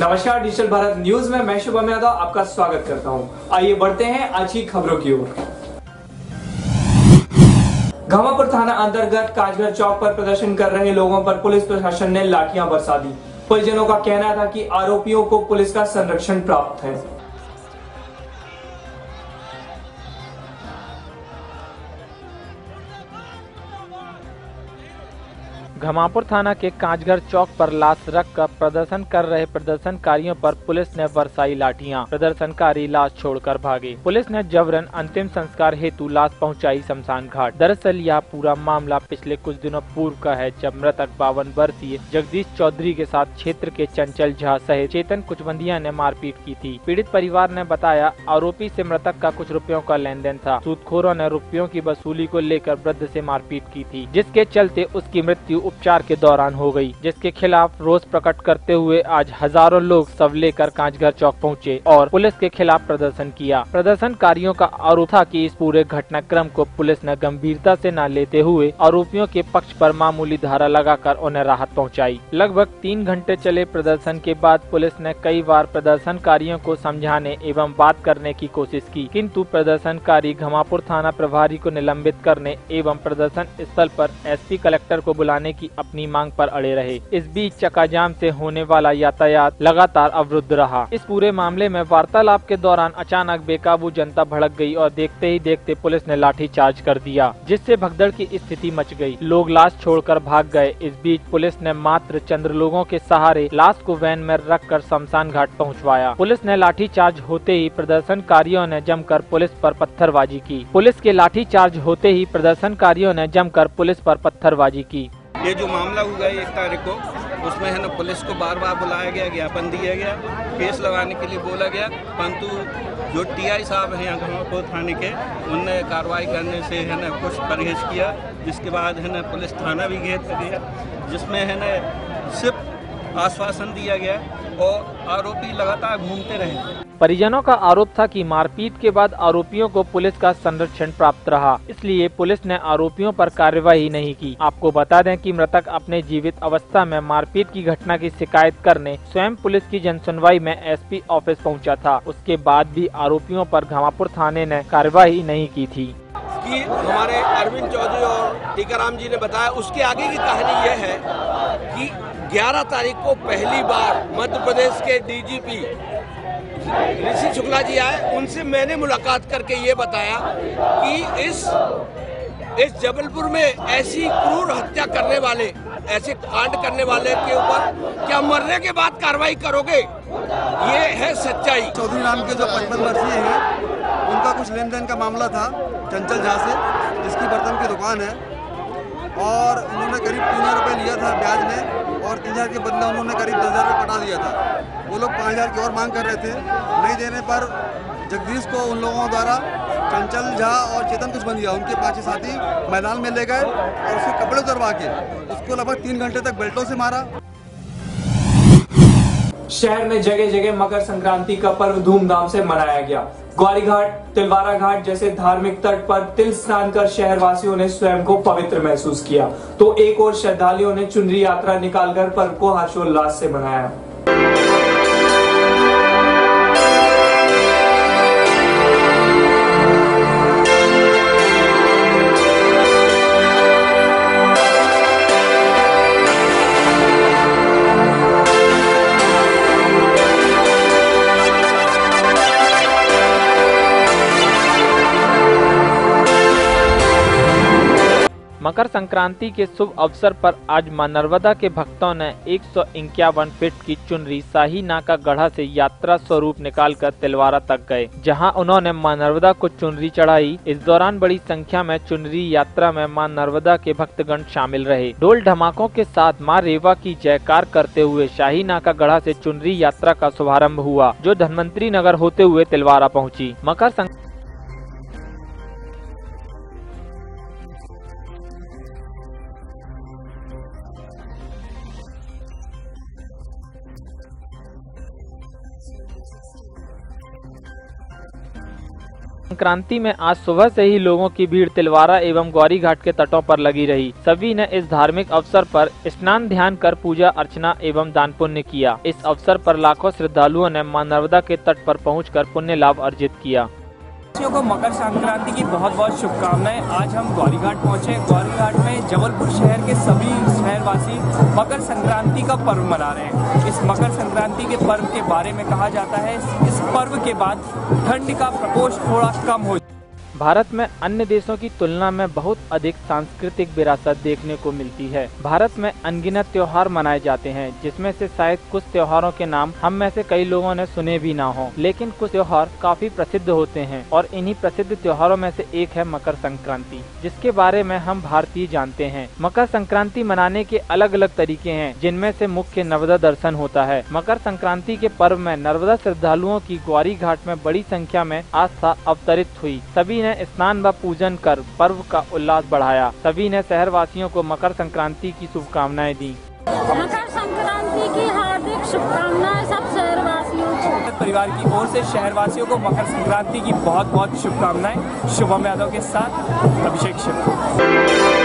नमस्कार, digital Bharat news में मैं शुभम यादव आपका स्वागत करता हूं। आइए बढ़ते हैं आज की खबरों की ओर। घामापुर थाना अंतर्गत काजघर चौक पर प्रदर्शन कर रहे लोगों पर पुलिस प्रशासन ने लाठियां बरसा दी। परिजनों का कहना था कि आरोपियों को पुलिस का संरक्षण प्राप्त है। घामापुर थाना के काजघर चौक पर लाश रखकर प्रदर्शन कर रहे प्रदर्शनकारियों पर पुलिस ने बरसाई लाठियां। प्रदर्शनकारी लाश छोड़कर भागे। पुलिस ने जबरन अंतिम संस्कार हेतु लाश पहुंचाई शमशान घाट। दरअसल यह पूरा मामला पिछले कुछ दिनों पूर्व का है, जब मृतक 52 वर्षीय जगदीश चौधरी के साथ क्षेत्र के चंचल झा सहित चेतन कुचबंदिया ने मारपीट की थी। पीड़ित परिवार ने बताया, आरोपी से मृतक का कुछ रुपयों का लेन देन था। सूदखोरों ने रुपयों की वसूली को लेकर वृद्ध से मारपीट की थी, जिसके चलते उसकी मृत्यु उपचार के दौरान हो गई, जिसके खिलाफ रोष प्रकट करते हुए आज हजारों लोग शव लेकर काजघर चौक पहुंचे और पुलिस के खिलाफ प्रदर्शन किया। प्रदर्शनकारियों का आरोप था कि इस पूरे घटनाक्रम को पुलिस ने गंभीरता से न लेते हुए आरोपियों के पक्ष पर मामूली धारा लगाकर उन्हें राहत पहुंचाई। लगभग 3 घंटे चले प्रदर्शन के बाद पुलिस ने कई बार प्रदर्शनकारियों को समझाने एवं बात करने की कोशिश की, किंतु प्रदर्शनकारी घामापुर थाना प्रभारी को निलंबित करने एवं प्रदर्शन स्थल पर एसपी कलेक्टर को बुलाने की अपनी मांग पर अड़े रहे। इस बीच चक्काजाम से होने वाला यातायात लगातार अवरुद्ध रहा। इस पूरे मामले में वार्तालाप के दौरान अचानक बेकाबू जनता भड़क गई और देखते ही देखते पुलिस ने लाठीचार्ज कर दिया, जिससे भगदड़ की स्थिति मच गई। लोग लाश छोड़कर भाग गए। इस बीच पुलिस ने मात्र चंद लोगों के सहारे लाश को वैन में रखकर शमशान घाट पहुंचवाया। पुलिस ने लाठीचार्ज होते ही प्रदर्शनकारियों ने जमकर पुलिस पर पत्थरबाजी की। पुलिस के लाठीचार्ज होते ही प्रदर्शनकारियों ने जमकर पुलिस पर पत्थरबाजी की। ये जो मामला हुआ है 1 तारीख को, उसमें है ना पुलिस को बार बार बुलाया गया, ज्ञापन दिया गया, केस लगाने के लिए बोला गया, परंतु जो टीआई साहब हैं घामापुर थाने के, उनने कार्रवाई करने से है ना कुछ परहेज किया, जिसके बाद है ना पुलिस थाना भी घेर कर दिया, जिसमें है ना सिर्फ आश्वासन दिया गया और आरोपी लगातार घूमते रहे। परिजनों का आरोप था कि मारपीट के बाद आरोपियों को पुलिस का संरक्षण प्राप्त रहा, इसलिए पुलिस ने आरोपियों पर कार्यवाही नहीं की। आपको बता दें कि मृतक अपने जीवित अवस्था में मारपीट की घटना की शिकायत करने स्वयं पुलिस की जनसुनवाई में एसपी ऑफिस पहुंचा था। उसके बाद भी आरोपियों पर घामापुर थाने ने कार्यवाही नहीं की थी। कि हमारे अरविंद चौधरी और टीकाराम जी ने बताया, उसके आगे की कहानी यह है कि 11 तारीख को पहली बार मध्य प्रदेश के डीजीपी ऋषि शुक्ला जी आए। उनसे मैंने मुलाकात करके ये बताया कि इस जबलपुर में ऐसी क्रूर हत्या करने वाले, ऐसे कांड करने वाले के ऊपर क्या मरने के बाद कार्रवाई करोगे? ये है सच्चाई। चौधरी नाम के जो 55 वर्षीय हैं, उनका कुछ लेन देन का मामला था चंचल झा से, जिसकी बर्तन की दुकान है, और उन्होंने करीब 3000 रुपये लिया था ब्याज में, और 3000 के बदले उन्होंने करीब 10,000 रुपये पटा दिया था। वो लोग 5000 की और मांग कर रहे थे। नहीं देने पर जगदीश को उन लोगों द्वारा चंचल झा और चेतन कुचबंदिया, उनके 5 साथी मैदान में ले गए और उसके कपड़े उतरवा के उसको लगभग 3 घंटे तक बेल्टों से मारा। शहर में जगह जगह मकर संक्रांति का पर्व धूमधाम से मनाया गया। ग्वारी घाट, तिलवारा घाट जैसे धार्मिक तट पर तिल स्नान कर शहरवासियों ने स्वयं को पवित्र महसूस किया, तो एक और श्रद्धालुओं ने चुनरी यात्रा निकालकर पर्व को हर्षोल्लास से मनाया। मकर संक्रांति के शुभ अवसर पर आज मां नर्मदा के भक्तों ने 151 फीट की चुनरी शाही नाका गढ़ा से यात्रा स्वरूप निकालकर तिलवारा तक गए, जहां उन्होंने मां नर्मदा को चुनरी चढ़ाई। इस दौरान बड़ी संख्या में चुनरी यात्रा में मां नर्मदा के भक्तगण शामिल रहे। ढोल धमाकों के साथ मां रेवा की जयकार करते हुए शाही नाका गढ़ा से चुनरी यात्रा का शुभारंभ हुआ, जो धनवंतरी नगर होते हुए तिलवारा पहुँची। संक्रांति में आज सुबह से ही लोगों की भीड़ तिलवारा एवं गौरी घाट के तटों पर लगी रही। सभी ने इस धार्मिक अवसर पर स्नान ध्यान कर पूजा अर्चना एवं दान पुण्य किया। इस अवसर पर लाखों श्रद्धालुओं ने मां नर्मदा के तट पर पहुंचकर पुण्य लाभ अर्जित किया। को मकर संक्रांति की बहुत बहुत शुभकामनाएं। आज हम गौरी घाट पहुंचे। गौरी घाट में जबलपुर शहर के सभी शहरवासी मकर संक्रांति का पर्व मना रहे हैं। इस मकर संक्रांति के पर्व के बारे में कहा जाता है इस पर्व के बाद ठंड का प्रकोप थोड़ा कम हो। भारत में अन्य देशों की तुलना में बहुत अधिक सांस्कृतिक विरासत देखने को मिलती है। भारत में अनगिनत त्योहार मनाए जाते हैं, जिसमें से शायद कुछ त्योहारों के नाम हम में से कई लोगों ने सुने भी ना हो, लेकिन कुछ त्योहार काफी प्रसिद्ध होते हैं और इन्हीं प्रसिद्ध त्योहारों में से एक है मकर संक्रांति, जिसके बारे में हम भारतीय जानते हैं। मकर संक्रांति मनाने के अलग अलग तरीके हैं, जिनमें से मुख्य नर्मदा दर्शन होता है। मकर संक्रांति के पर्व में नर्मदा श्रद्धालुओं की गौरी घाट में बड़ी संख्या में आस्था अवतरित हुई। सभी ने स्नान व पूजन कर पर्व का उल्लास बढ़ाया। सभी ने शहरवासियों को मकर संक्रांति की शुभकामनाएं दी। मकर संक्रांति की हार्दिक शुभकामनाएं सब शहरवासियों को। परिवार की ओर से शहरवासियों को मकर संक्रांति की बहुत बहुत शुभकामनाएं। शुभम यादव के साथ अभिषेक शिव।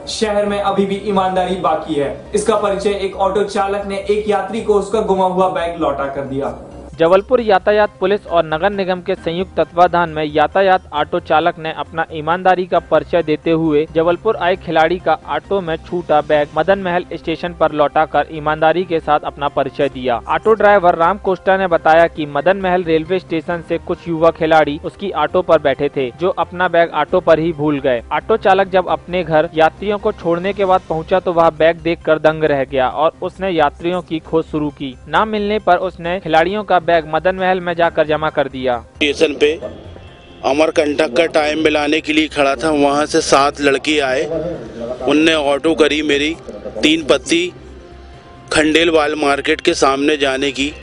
शहर में अभी भी ईमानदारी बाकी है। इसका परिचय एक ऑटो चालक ने एक यात्री को उसका गुमा हुआ बैग लौटा कर दिया। जबलपुर यातायात पुलिस और नगर निगम के संयुक्त तत्वाधान में यातायात ऑटो चालक ने अपना ईमानदारी का परिचय देते हुए जबलपुर आए खिलाड़ी का ऑटो में छूटा बैग मदन महल स्टेशन पर लौटाकर ईमानदारी के साथ अपना परिचय दिया। ऑटो ड्राइवर राम कोस्टा ने बताया कि मदन महल रेलवे स्टेशन से कुछ युवा खिलाड़ी उसकी ऑटो पर बैठे थे, जो अपना बैग ऑटो पर ही भूल गए। ऑटो चालक जब अपने घर यात्रियों को छोड़ने के बाद पहुँचा तो वह बैग देख दंग रह गया और उसने यात्रियों की खोज शुरू की। न मिलने पर उसने खिलाड़ियों का बैग मदन महल में जाकर जमा कर दिया। स्टेशन पे अमरकंटक का टाइम मिलाने के लिए खड़ा था। वहाँ से 7 लड़के आए, उनने ऑटो करी मेरी 3 पत्ती खंडेलवाल मार्केट के सामने जाने की।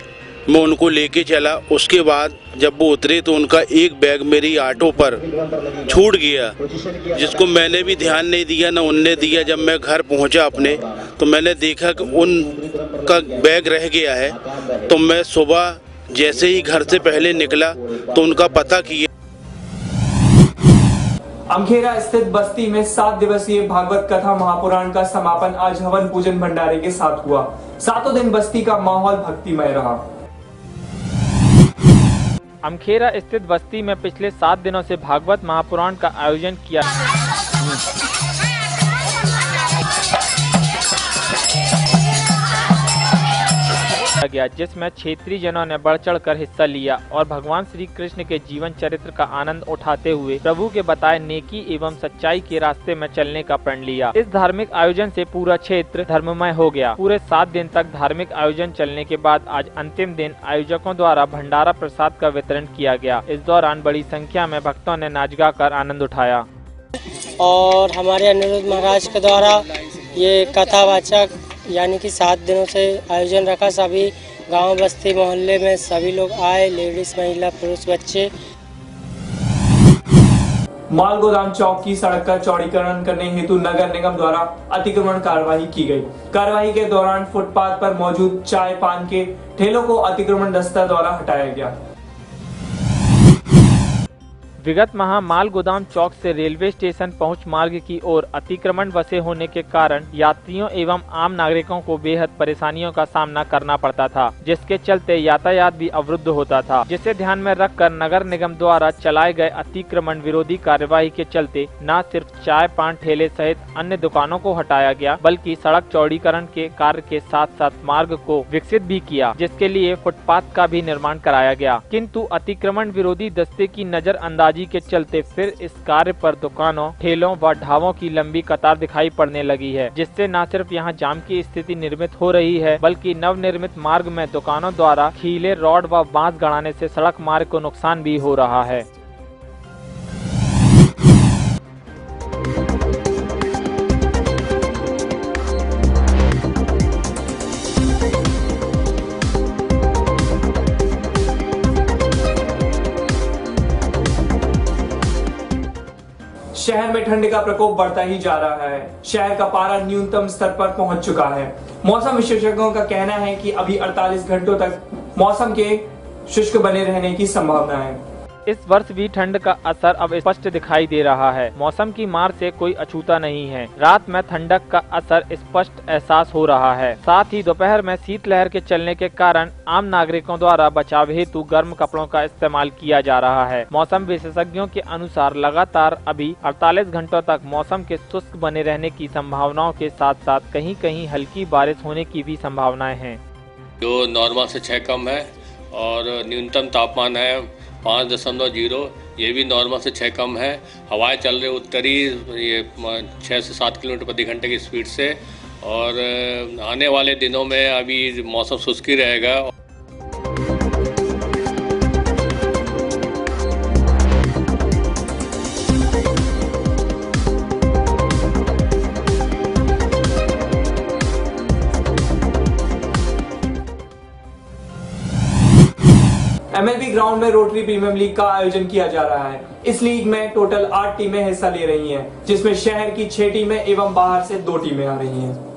मैं उनको लेके चला। उसके बाद जब वो उतरे तो उनका एक बैग मेरी ऑटो पर छूट गया, जिसको मैंने भी ध्यान नहीं दिया ना उनने दिया। जब मैं घर पहुंचा अपने तो मैंने देखा कि उनका बैग रह गया है। तो मैं सुबह जैसे ही घर से पहले निकला तो उनका पता किया। अमखेरा स्थित बस्ती में 7 दिवसीय भागवत कथा महापुराण का समापन आज हवन पूजन भंडारे के साथ हुआ। 7 दिन बस्ती का माहौल भक्तिमय रहा। अमखेरा स्थित बस्ती में पिछले 7 दिनों से भागवत महापुराण का आयोजन किया गया, जिसमें क्षेत्रीय जनों ने बढ़ चढ़ कर हिस्सा लिया और भगवान श्री कृष्ण के जीवन चरित्र का आनंद उठाते हुए प्रभु के बताए नेकी एवं सच्चाई के रास्ते में चलने का प्रण लिया। इस धार्मिक आयोजन से पूरा क्षेत्र धर्ममय हो गया। पूरे 7 दिन तक धार्मिक आयोजन चलने के बाद आज अंतिम दिन आयोजकों द्वारा भंडारा प्रसाद का वितरण किया गया। इस दौरान बड़ी संख्या में भक्तों ने नाच गा कर आनंद उठाया। और हमारे अनिरुद्ध महाराज के द्वारा ये कथावाचक यानी कि 7 दिनों से आयोजन रखा। सभी गांव बस्ती मोहल्ले में सभी लोग आए, लेडीज महिला पुरुष बच्चे। माल गोदाम चौक की सड़क का चौड़ीकरण करने हेतु नगर निगम द्वारा अतिक्रमण कार्यवाही की गई। कार्यवाही के दौरान फुटपाथ पर मौजूद चाय पान के ठेलों को अतिक्रमण दस्ता द्वारा हटाया गया। विगत माह माल गोदाम चौक से रेलवे स्टेशन पहुंच मार्ग की ओर अतिक्रमण बसे होने के कारण यात्रियों एवं आम नागरिकों को बेहद परेशानियों का सामना करना पड़ता था, जिसके चलते यातायात भी अवरुद्ध होता था। जिसे ध्यान में रखकर नगर निगम द्वारा चलाए गए अतिक्रमण विरोधी कार्यवाही के चलते न सिर्फ चाय पान ठेले सहित अन्य दुकानों को हटाया गया, बल्कि सड़क चौड़ीकरण के कार्य के साथ साथ मार्ग को विकसित भी किया, जिसके लिए फुटपाथ का भी निर्माण कराया गया। किंतु अतिक्रमण विरोधी दस्ते की नजरअंदाजी के चलते फिर इस कार्य पर दुकानों, ठेलों व ढाबों की लंबी कतार दिखाई पड़ने लगी है, जिससे न सिर्फ यहां जाम की स्थिति निर्मित हो रही है, बल्कि नवनिर्मित मार्ग में दुकानों द्वारा खीले, रॉड व बांस गड़ाने से सड़क मार्ग को नुकसान भी हो रहा है। शहर में ठंड का प्रकोप बढ़ता ही जा रहा है। शहर का पारा न्यूनतम स्तर पर पहुंच चुका है। मौसम विशेषज्ञों का कहना है कि अभी 48 घंटों तक मौसम के शुष्क बने रहने की संभावना है। इस वर्ष भी ठंड का असर अब स्पष्ट दिखाई दे रहा है। मौसम की मार से कोई अछूता नहीं है। रात में ठंडक का असर स्पष्ट एहसास हो रहा है। साथ ही दोपहर में शीतलहर के चलने के कारण आम नागरिकों द्वारा बचाव हेतु गर्म कपड़ों का इस्तेमाल किया जा रहा है। मौसम विशेषज्ञों के अनुसार लगातार अभी 48 घंटों तक मौसम के शुष्क बने रहने की संभावनाओं के साथ साथ कहीं कहीं हल्की बारिश होने की भी संभावनाएं हैं। जो नॉर्मल से 6 कम है और न्यूनतम तापमान है 5.0, ये भी नॉर्मल से 6 कम है। हवाएं चल रही उत्तरी ये 6 से 7 किलोमीटर प्रति घंटे की स्पीड से, और आने वाले दिनों में अभी मौसम शुष्क ही रहेगा। MLB ग्राउंड में रोटरी प्रीमियर लीग का आयोजन किया जा रहा है। इस लीग में टोटल 8 टीमें हिस्सा ले रही हैं, जिसमें शहर की 6 टीमें एवं बाहर से 2 टीमें आ रही हैं।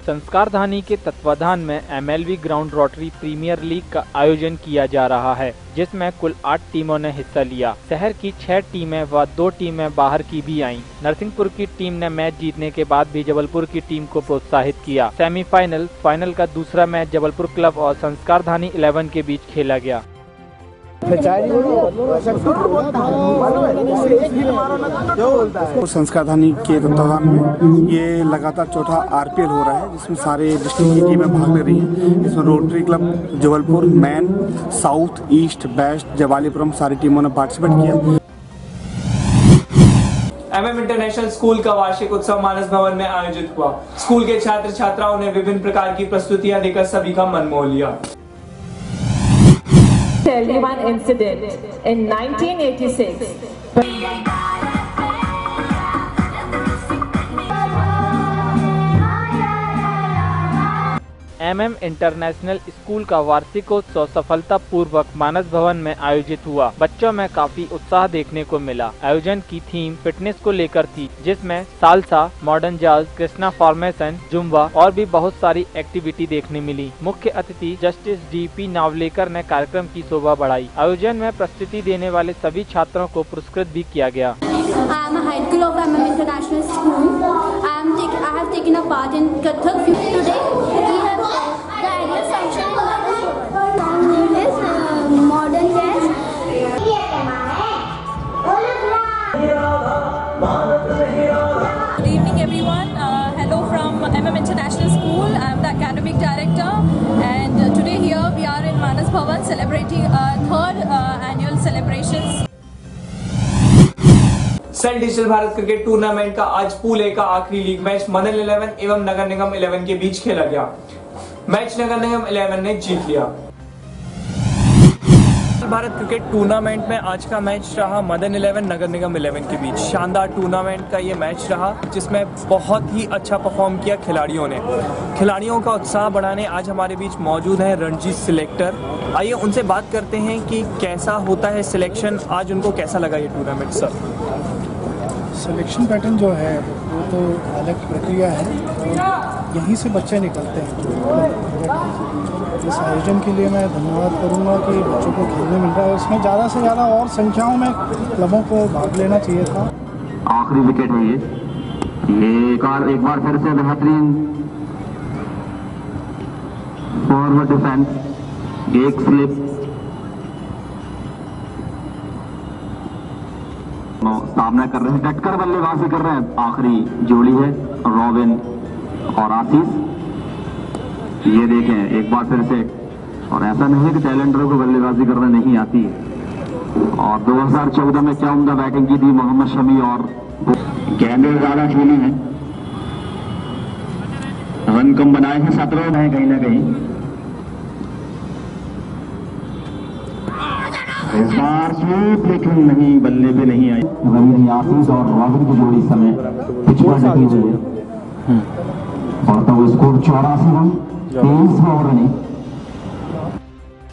संस्कारधानी के तत्वाधान में MLB ground Rotary Premier League का आयोजन किया जा रहा है, जिसमें कुल 8 टीमों ने हिस्सा लिया। शहर की 6 टीमें व 2 टीमें बाहर की भी आईं। नरसिंहपुर की टीम ने मैच जीतने के बाद भी जबलपुर की टीम को प्रोत्साहित किया। सेमीफाइनल फाइनल का दूसरा मैच जबलपुर क्लब और संस्कारधानी 11 के बीच खेला गया। संस्कारधानी के तत्वाधान में ये लगातार चौथा RPL हो रहा है, जिसमें सारे डिस्ट्रिक्ट की टीमें भाग ले रही हैं। इसमें Rotary club Jabalpur, main, south, east, west, Jawalipuram सारी टीमों ने पार्टिसिपेट किया। MM इंटरनेशनल स्कूल का वार्षिक उत्सव मानस भवन में आयोजित हुआ। स्कूल के छात्र छात्राओं ने विभिन्न प्रकार की प्रस्तुतियां देकर सभी का मन मोह लिया। Tell you one incident in 1986. MM international school का वार्षिकोत्सव सफलता पूर्वक मानस भवन में आयोजित हुआ। बच्चों में काफी उत्साह देखने को मिला। आयोजन की थीम फिटनेस को लेकर थी, जिसमें सालसा, मॉडर्न जाज, कृष्णा फॉर्मेशन, जुम्बा और भी बहुत सारी एक्टिविटी देखने मिली। मुख्य अतिथि जस्टिस DP नावलेकर ने कार्यक्रम की शोभा बढ़ाई। आयोजन में प्रस्तुति देने वाले सभी छात्रों को पुरस्कृत भी किया गया। I am a high school of MM International School. I have taken a part in Kathak. Today we have the annual function is modern jazz. Good evening everyone. Hello from MM International School. I am the academic director, and today here we are in Manas Bhavan celebrating our 3rd annual celebrations. सेल digital Bharat cricket tournament का आज pool A का आखिरी league match Madan 11 एवं नगर निगम 11 के बीच खेला गया। Match नगर निगम 11 ने जीत लिया। भारत क्रिकेट टूर्नामेंट में आज का मैच रहा मदन 11 नगर निगम 11 के बीच। शानदार टूर्नामेंट का ये मैच रहा, जिसमें बहुत ही अच्छा परफॉर्म किया खिलाड़ियों ने। खिलाड़ियों का उत्साह बढ़ाने आज हमारे बीच मौजूद हैं रणजीत सिलेक्टर। आइए उनसे बात करते हैं कि कैसा होता है सिलेक्शन, आज उनको कैसा लगा ये टूर्नामेंट। सर, सिलेक्शन पैटर्न जो है वो तो अलग प्रक्रिया है और यहीं से बच्चे निकलते हैं। इस आयोजन के लिए मैं धन्यवाद करूंगा कि बच्चों को खेलने मिल रहा है। इसमें ज़्यादा से ज़्यादा और संख्याओं में क्लबों को भाग लेना चाहिए था। आखिरी विकेट है ये एक बार फिर से बेहतरीन फॉरवर्ड डिफेंस, एक स्लिप, सामना कर रहे हैं, डटकर बल्लेबाजी कर रहे हैं। आखिरी जोड़ी है रॉबिन और आशीष। ये देखें एक बार फिर से, और ऐसा नहीं है कि टैलेंटरों को बल्लेबाजी करना नहीं आती है। और 2014 में क्या उम्दा बैटिंग की थी मोहम्मद शमी, और गेंदें ज्यादा खेली हैं, रन कम बनाए हैं, 17 है कहीं ना कहीं। इस बार स्वीप लेकिन नहीं, बल्ले पे नहीं आई। रमीज यासीस और रॉबिन की जोड़ी समय पिच पर लगी हुई है, और तब स्कोर 84 रन 23 ओवर में।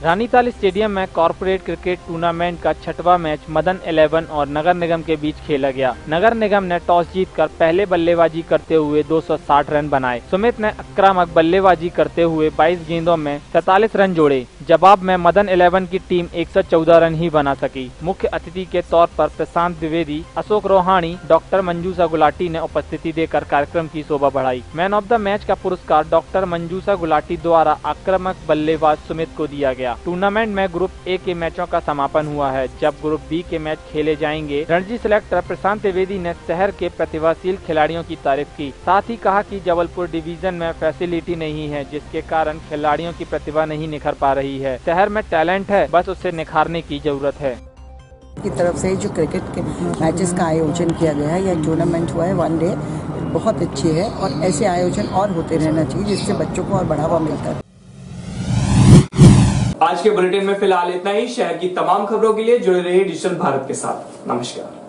रानीताल स्टेडियम में कॉर्पोरेट क्रिकेट टूर्नामेंट का 6वां मैच मदन 11 और नगर निगम के बीच खेला गया। नगर निगम ने टॉस जीतकर पहले बल्लेबाजी करते हुए 260 रन बनाए। सुमित ने आक्रामक बल्लेबाजी करते हुए 22 गेंदों में 47 रन जोड़े। जवाब में मदन 11 की टीम 114 रन ही बना सकी। मुख्य अतिथि के तौर पर प्रशांत द्विवेदी, अशोक रोहानी, डॉक्टर मंजूषा गुलाटी ने उपस्थिति देकर कार्यक्रम की शोभा बढ़ाई। मैन ऑफ द मैच का पुरस्कार डॉक्टर मंजूषा गुलाटी द्वारा आक्रामक बल्लेबाज सुमित को दिया गया। टूर्नामेंट में ग्रुप ए के मैचों का समापन हुआ है, जब ग्रुप बी के मैच खेले जाएंगे। रणजी सिलेक्टर प्रशांत द्विवेदी ने शहर के प्रतिभाशील खिलाड़ियों की तारीफ की। साथ ही कहा कि जबलपुर डिवीजन में फैसिलिटी नहीं है, जिसके कारण खिलाड़ियों की प्रतिभा नहीं निखर पा रही है। शहर में टैलेंट है, बस उसे निखारने की जरूरत है। की तरफ से जो क्रिकेट के मैचेस का आयोजन किया गया है या टूर्नामेंट हुआ है वन डे, बहुत अच्छी है और ऐसे आयोजन और होते रहना चाहिए, जिससे बच्चों को और बढ़ावा मिलता है। आज के बुलेटिन में फिलहाल इतना ही। शहर की तमाम खबरों के लिए जुड़े रहिए डिजिटल भारत के साथ। नमस्कार।